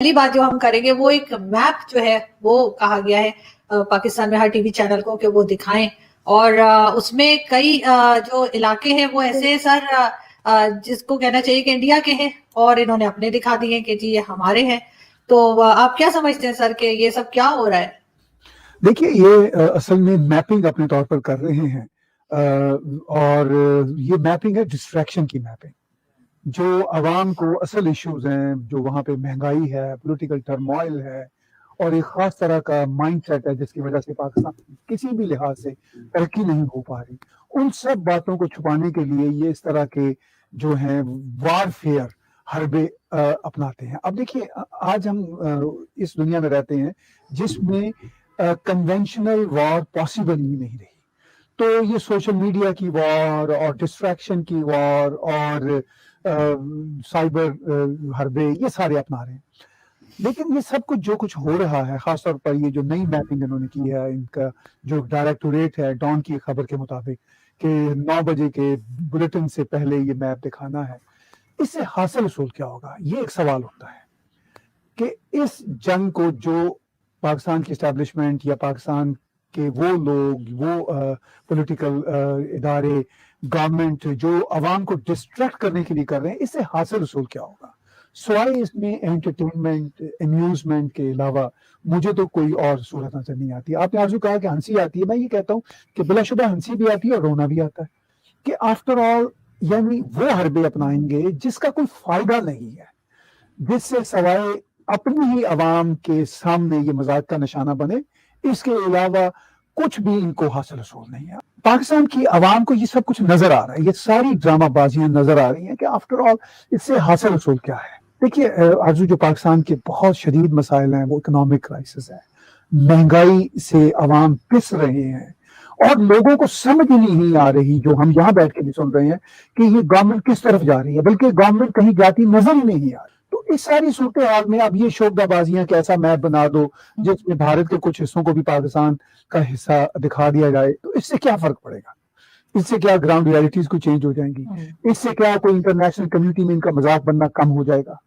पहली बात जो हम करेंगे वो एक मैप जो है वो कहा गया है पाकिस्तान में हर टीवी चैनल को कि वो दिखाएं और उसमें कई जो इलाके हैं वो ऐसे हैं सर जिसको कहना चाहिए कि इंडिया के हैं और इन्होंने अपने दिखा दिए कि जी ये हमारे हैं। तो आप क्या समझते हैं सर कि ये सब क्या हो रहा है? देखिए ये असल में मैपिंग अपने तौर पर कर रहे हैं और ये मैपिंग है डिस्ट्रैक्शन की मैपिंग। जो आवाम को असल इश्यूज हैं, जो वहाँ पे महंगाई है, पॉलिटिकल टर्मोइल है और एक खास तरह का माइंडसेट है जिसकी वजह से पाकिस्तान किसी भी लिहाज से तरक्की नहीं हो पा रही, उन सब बातों को छुपाने के लिए ये इस तरह के जो हैं वारफेयर हरबे अपनाते हैं। अब देखिए आज हम इस दुनिया में रहते हैं जिसमें कन्वेंशनल वॉर पॉसिबल ही नहीं रही। तो ये सोशल मीडिया की वॉर और डिस्ट्रैक्शन की वॉर और साइबर हरबे ये सारे अपना रहे हैं। लेकिन ये सब कुछ जो कुछ हो रहा है, खासतौर पर ये जो नई मैपिंग इन्होंने की है, इनका जो डायरेक्टोरेट है डॉन की खबर के मुताबिक कि 9 बजे के बुलेटिन से पहले ये मैप दिखाना है, इससे हासिल उसूल क्या होगा? ये एक सवाल होता है कि इस जंग को जो पाकिस्तान की एस्टैब्लिशमेंट या पाकिस्तान के वो लोग, वो पॉलिटिकल इदारे, गवर्नमेंट जो अवाम को डिस्ट्रैक्ट करने के लिए कर रहे हैं, इससे हासिल उसूल क्या होगा? सिवाय इसमें एंटरटेनमेंट, अम्यूजमेंट के अलावा मुझे तो कोई और सूरत नजर नहीं आती। आपने आजू कहा कि हंसी आती है, मैं ये कहता हूँ कि बिलाशुबा हंसी भी आती है और रोना भी आता है कि आफ्टर ऑल यानी वो हरबे अपनाएंगे जिसका कोई फायदा नहीं है, जिससे सवाए अपनी ही आवाम के सामने ये मजाक का निशाना बने, इसके अलावा कुछ भी इनको हासिल उसूल नहीं है। पाकिस्तान की आवाम को ये सब कुछ नजर आ रहा है, ये सारी ड्रामाबाजियां नजर आ रही हैं कि आफ्टर ऑल इससे हासिल उसूल क्या है। देखिए आजू जो पाकिस्तान के बहुत शदीद मसाइल हैं वो इकोनॉमिक क्राइसिस है, महंगाई से आवाम पिस रहे हैं और लोगों को समझ ही नहीं आ रही, जो हम यहाँ बैठ के भी सुन रहे हैं कि ये गवर्नमेंट किस तरफ जा रही है, बल्कि गवर्नमेंट कहीं जाती नजर ही नहीं आ रही। तो इस सारी सूरत हाल में अब ये शोबदाबाजियां कि ऐसा मैप बना दो जिसमें भारत के कुछ हिस्सों को भी पाकिस्तान का हिस्सा दिखा दिया जाए, तो इससे क्या फर्क पड़ेगा? इससे क्या ग्राउंड रियलिटीज को चेंज हो जाएंगी? इससे क्या कोई इंटरनेशनल कम्युनिटी में इनका मजाक बनना कम हो जाएगा?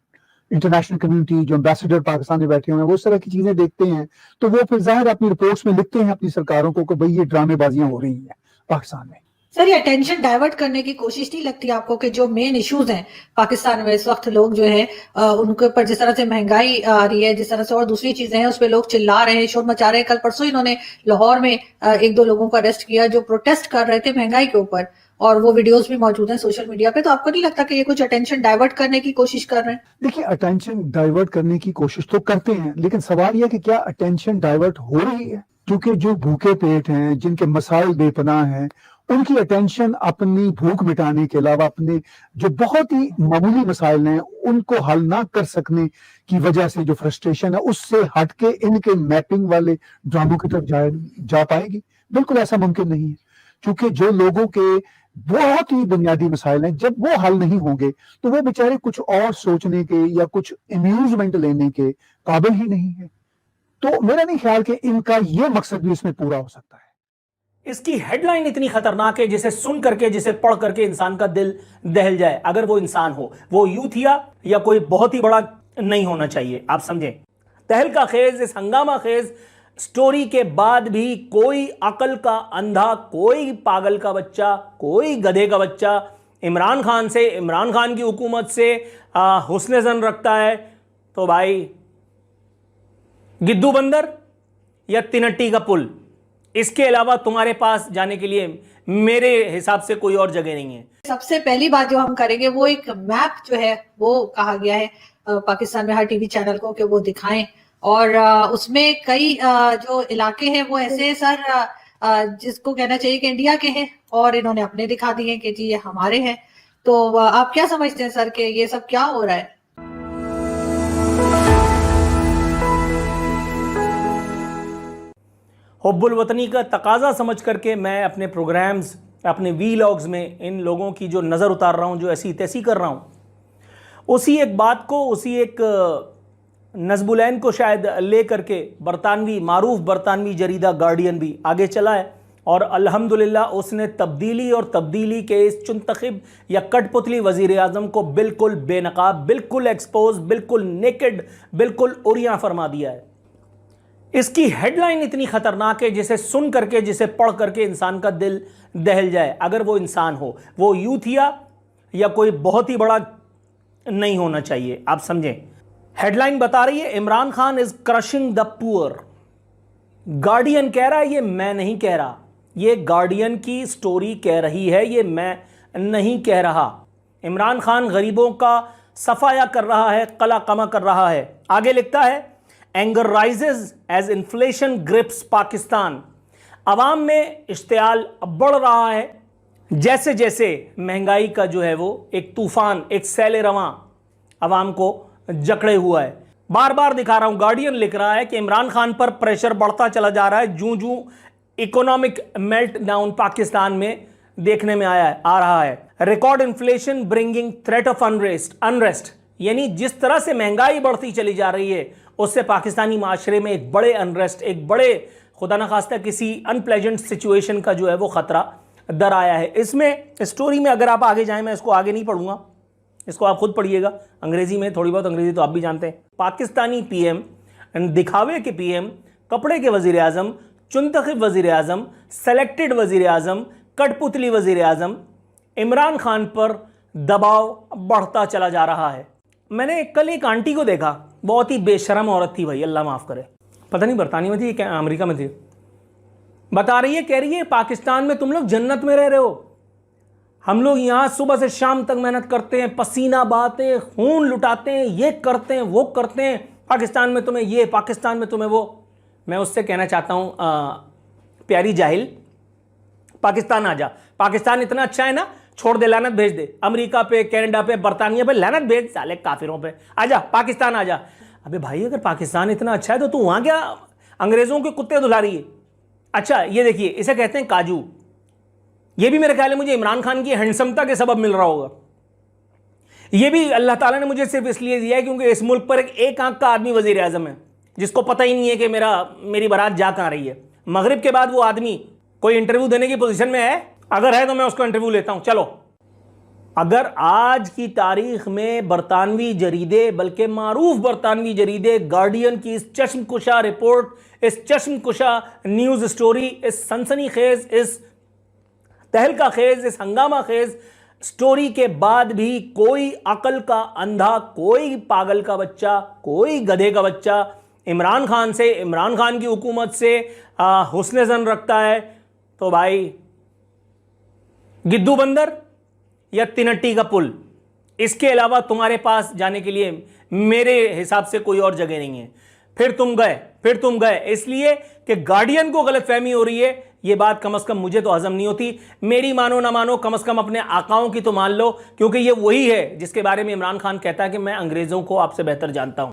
इंटरनेशनल कम्युनिटी जो एम्बेसडर पाकिस्तान में बैठे हुए हैं वो इस तरह की चीजें देखते हैं तो वो फिर जाहिर अपनी रिपोर्ट्स में लिखते हैं अपनी सरकारों को कि भाई ये ड्रामेबाजियां हो रही हैं पाकिस्तान में। सर ये अटेंशन डाइवर्ट करने की कोशिश नहीं लगती आपको कि जो मेन इश्यूज हैं पाकिस्तान में इस वक्त लोग जो है उनके ऊपर जिस तरह से महंगाई आ रही है, जिस तरह से और दूसरी चीजें हैं उस पर लोग चिल्ला रहे हैं, शोर मचा रहे हैं। कल परसों इन्होंने लाहौर में एक दो लोगों को अरेस्ट किया जो प्रोटेस्ट कर रहे थे महंगाई के ऊपर, और वो वीडियोस भी मौजूद हैं सोशल मीडिया पे। तो आपको नहीं लगता कि ये कुछ अटेंशन डाइवर्ट करने की कोशिश कर रहे हैं? देखिए अटेंशन डाइवर्ट करने की कोशिश तो करते हैं, लेकिन सवाल यह कि क्या अटेंशन डाइवर्ट हो रही है? क्योंकि जो भूखे पेट हैं, जिनके मसाइल बेपनाह हैं, उनकी अटेंशन अपनी भूख मिटाने के अलावा अपने जो बहुत ही मामूली मसाइल हैं उनको हल ना कर सकने की वजह से जो फ्रस्ट्रेशन है उससे हटके इनके मैपिंग वाले ड्रामों की तरफ जा पाएगी? बिल्कुल ऐसा मुमकिन नहीं है, क्योंकि जो लोगों के बहुत ही बुनियादी मसाइल हैं जब वो हल नहीं होंगे तो वो बेचारे कुछ और सोचने के या कुछ अम्यूजमेंट लेने के काबिल ही नहीं है। तो मेरा नहीं ख्याल कि इनका ये मकसद भी इसमें पूरा हो सकता है। इसकी हेडलाइन इतनी खतरनाक है जिसे सुन करके, जिसे पढ़ करके इंसान का दिल दहल जाए। अगर वो इंसान हो, वो यूथिया या कोई बहुत ही बड़ा नहीं होना चाहिए, आप समझें। तहलका खेज, इस हंगामा खेज स्टोरी के बाद भी कोई अकल का अंधा, कोई पागल का बच्चा, कोई गधे का बच्चा इमरान खान से, इमरान खान की हुकूमत से हुस्न ज़न रखता है तो भाई गिद्दू बंदर या तिनट्टी का पुल, इसके अलावा तुम्हारे पास जाने के लिए मेरे हिसाब से कोई और जगह नहीं है। सबसे पहली बात जो हम करेंगे वो एक मैप जो है वो कहा गया है पाकिस्तान में हर टीवी चैनल को कि वो दिखाएं और उसमें कई जो इलाके हैं वो ऐसे हैं सर जिसको कहना चाहिए कि इंडिया के हैं और इन्होंने अपने दिखा दिए कि जी ये हमारे हैं। तो आप क्या समझते हैं सर कि ये सब क्या हो रहा है? हुब्बुल वतनी का तकाजा समझ करके मैं अपने प्रोग्राम्स, अपने वीलॉग्स में इन लोगों की जो नज़र उतार रहा हूँ, जो ऐसी तैसी कर रहा हूँ, उसी एक बात को, उसी एक नज़बुलैन को शायद ले करके बरतानवी, मारूफ बरतानवी जरीदा गार्डियन भी आगे चला है और अल्हम्दुलिल्लाह उसने तब्दीली और तब्दीली के इस चुनतखिब या कठपुतली वजीर आजम को बिल्कुल बेनकाब, बिल्कुल एक्सपोज, बिल्कुल नेकेड, बिल्कुल उरिया फरमा दिया है। इसकी हेडलाइन इतनी खतरनाक है जिसे सुन करके, जिसे पढ़ करके इंसान का दिल दहल जाए, अगर वो इंसान हो, वो यूथिया या कोई बहुत ही बड़ा नहीं होना चाहिए। आप समझें, हेडलाइन बता रही है Imran Khan is crushing the poor. Guardian कह रहा है, ये मैं नहीं कह रहा, ये गार्डियन की स्टोरी कह रही है, ये मैं नहीं कह रहा। इमरान खान गरीबों का सफाया कर रहा है, कला कमा कर रहा है। आगे लिखता है anger rises as inflation grips Pakistan. अवाम में इश्तियाल बढ़ रहा है जैसे जैसे महंगाई का जो है वो एक तूफान, एक सैले रवां अवाम को जकड़े हुआ है। बार बार दिखा रहा हूं, गार्डियन लिख रहा है कि इमरान खान पर प्रेशर बढ़ता चला जा रहा है जूं जूं इकोनॉमिक मेल्ट डाउन पाकिस्तान में देखने में आ रहा है। Record inflation bringing threat of unrest, यानी जिस तरह से महंगाई बढ़ती चली जा रही है उससे पाकिस्तानी माशरे में एक बड़े अनरेस्ट, एक बड़े खुदा न खास्ता किसी अनप्लेजेंट सिचुएशन का जो है वो खतरा दर आया है। इसमें स्टोरी में अगर आप आगे जाएं, मैं इसको आगे नहीं पढ़ूंगा, इसको आप खुद पढ़िएगा अंग्रेजी में, थोड़ी बहुत अंग्रेजी तो आप भी जानते हैं। पाकिस्तानी पीएम, दिखावे के पीएम, कपड़े के वजीर आजम, चुनतखिब वजीर आजम, सेलेक्टेड वजीर आजम, कठपुतली वजीर आजम, इमरान खान पर दबाव बढ़ता चला जा रहा है। मैंने कल एक आंटी को देखा, बहुत ही बेशरम औरत थी भाई, अल्लाह माफ करे, पता नहीं बरतानिया में थी क्या अमेरिका में थी। बता रही है, कह रही है पाकिस्तान में तुम लोग जन्नत में रह रहे हो, हम लोग यहाँ सुबह से शाम तक मेहनत करते हैं, पसीना बहाते हैं, खून लुटाते हैं, ये करते हैं, वो करते हैं, पाकिस्तान में तुम्हें ये, पाकिस्तान में तुम्हें वो। मैं उससे कहना चाहता हूँ प्यारी जाहिल, पाकिस्तान आ जा, पाकिस्तान इतना अच्छा है ना, छोड़ दे, लानत भेज दे अमेरिका पे, कनाडा पे, बरतानिया पे, लानत भेज साले काफिरों पे, आजा पाकिस्तान आ जा। अबे भाई अगर पाकिस्तान इतना अच्छा है तो तू वहां क्या अंग्रेजों के कुत्ते धुला रही है। अच्छा ये देखिए, इसे कहते हैं काजू। ये भी मेरे ख्याल है मुझे इमरान खान की हैंडसमता के सबब मिल रहा होगा। ये भी अल्लाह ताला ने मुझे सिर्फ इसलिए दिया है क्योंकि इस मुल्क पर एक आंख का आदमी वजीर आजम है जिसको पता ही नहीं है कि मेरी बारात जा कहां रही है। मगरिब के बाद वो आदमी कोई इंटरव्यू देने की पोजीशन में है, अगर है तो मैं उसको इंटरव्यू लेता हूं। चलो, अगर आज की तारीख में बरतानवी जरीदे, बल्कि मारूफ बरतानवी जरीदे गार्डियन की इस चश्मकुशा रिपोर्ट, इस चश्मकुशा न्यूज स्टोरी, इस सनसनी खेज, इस तहलका खेज, इस हंगामा खेज स्टोरी के बाद भी कोई अकल का अंधा, कोई पागल का बच्चा, कोई गधे का बच्चा इमरान खान से, इमरान खान की हुकूमत से हुस्न ज़न रखता है, तो भाई गिद्दू बंदर या तिनट्टी का पुल, इसके अलावा तुम्हारे पास जाने के लिए मेरे हिसाब से कोई और जगह नहीं है। फिर तुम गए इसलिए कि गार्डियन को गलतफहमी हो रही है। यह बात कम से कम मुझे तो हजम नहीं होती। मेरी मानो ना मानो, कम से कम अपने आकाओं की तो मान लो, क्योंकि ये वही है जिसके बारे में इमरान खान कहता है कि मैं अंग्रेजों को आपसे बेहतर जानता हूं।